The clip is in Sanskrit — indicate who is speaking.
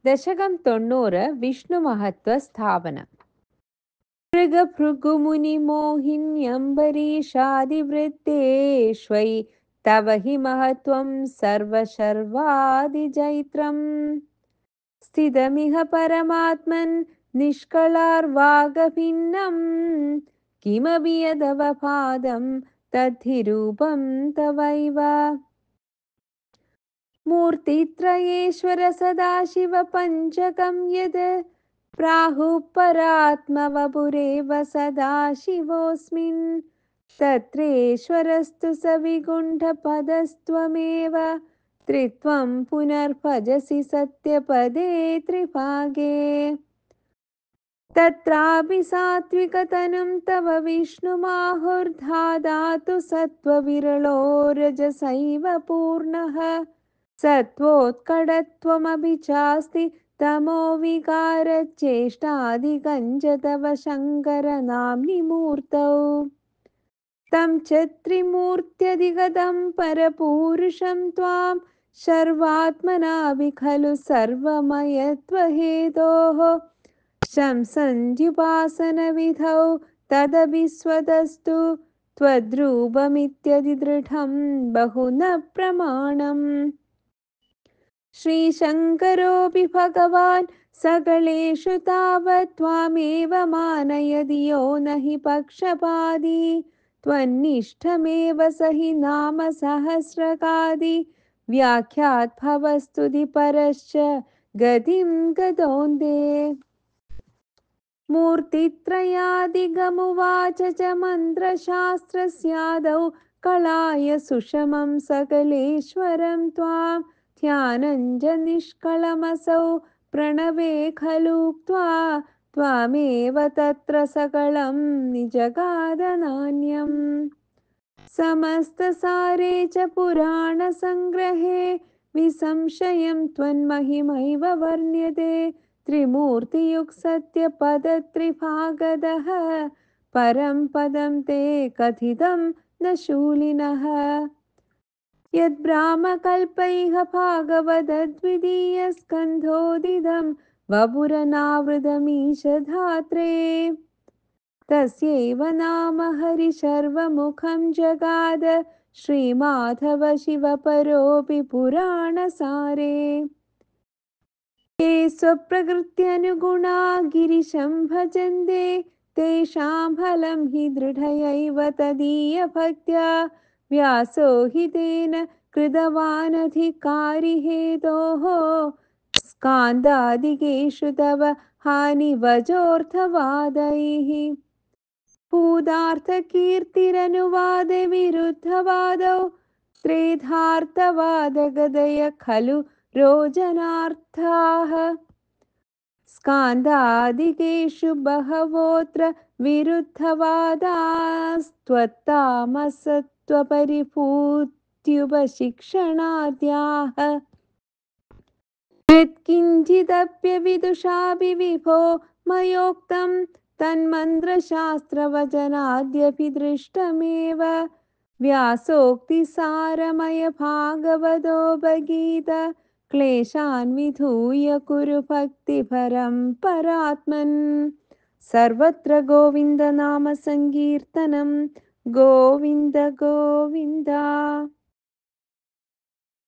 Speaker 1: दशकं 90 विष्णुमहत्त्वस्थापन मृगभृगुमुनिमोहिन्यम्बरीषादिवृत्तेष्वै तव हि महत्त्वं सर्वशर्वादिजैत्रम् स्थितमिह परमात्मन् निष्कळार्वागभिन्नम् किमपि यदवपादं तद्धि रूपं तवैव मूर्तित्रयेश्वर सदाशिव पञ्चकं यद् प्राहुः परात्मवपुरेव सदाशिवोऽस्मिन् तत्रेश्वरस्तु स विकुण्ठपदस्त्वमेव त्रित्वं पुनर्भजसि सत्यपदे त्रिभागे तत्रापि सात्विकतनुं तव विष्णुमाहुर्धादातु सत्त्वविरलो रजसैव पूर्णः सत्त्वोत्कटत्वमपि चास्ति तमो विकारचेष्टादिकं च तव शङ्करनाम्नि मूर्तौ तं च त्रिमूर्त्यधिगतं परपूरुषं त्वां सर्वात्मनापि खलु सर्वमयत्वहेतोः शंसन्त्युपासनविधौ तदपि स्वतस्तु त्वद्रूपमित्यतिदृढं बहु न प्रमाणम् श्रीशङ्करोऽपि भगवान् सकलेषु तावत् त्वामेव मानयति यो न हि पक्षपादी त्वन्निष्ठमेव स हि नाम सहस्रकादि व्याख्याद्भवस्तुति परश्च गतिं गतोऽन्ते मूर्तित्रयादिगमुवाच च मन्त्रशास्त्रस्यादौ कलाय सुषमं सकलेश्वरं त्वां ध्यानं च निष्कळमसौ प्रणवे खलुक्त्वा त्वामेव तत्र सकलं निजगादनान्यम् समस्तसारे च पुराणसङ्ग्रहे विसंशयं त्वन्महिमैव वर्ण्यते त्रिमूर्तियुक्सत्यपदत्रिभागदः परं पदं ते कथितं न शूलिनः यद्ब्राह्मकल्पैः भागवतद्वितीयस्कन्धोदितं वपुरनावृतमीशधात्रे तस्यैव नाम हरिशर्वमुखं जगाद श्रीमाधव शिवपरोऽपि पुराणसारे ये स्वप्रकृत्यनुगुणा गिरिशं भजन्ते तेषां फलं हि दृढयैव तदीयभक्त्या व्यासो हि तेन कृतवानधिकारिहेतोः स्कान्दादिकेषु तव हानिवजोऽर्थवादैः भूतार्थकीर्तिरनुवादविरुद्धवादौ त्रेधार्थवादगदय खलु रोचनार्थाः स्कान्दादिकेषु बहवोऽत्र विरुद्धवादास्त्वत्तामसत्त्वपरिपूत्युपशिक्षणाद्याः यत्किञ्चिदप्यविदुषापि विभो मयोक्तं तन्मन्त्रशास्त्रवचनाद्यपि दृष्टमेव व्यासोक्तिसारमयभागवतोपगीत क्लेशान् विधूय कुरु भक्तिपरं परात्मन् सर्वत्र गोविन्दनामसङ्कीर्तनं गोविन्द गोविन्द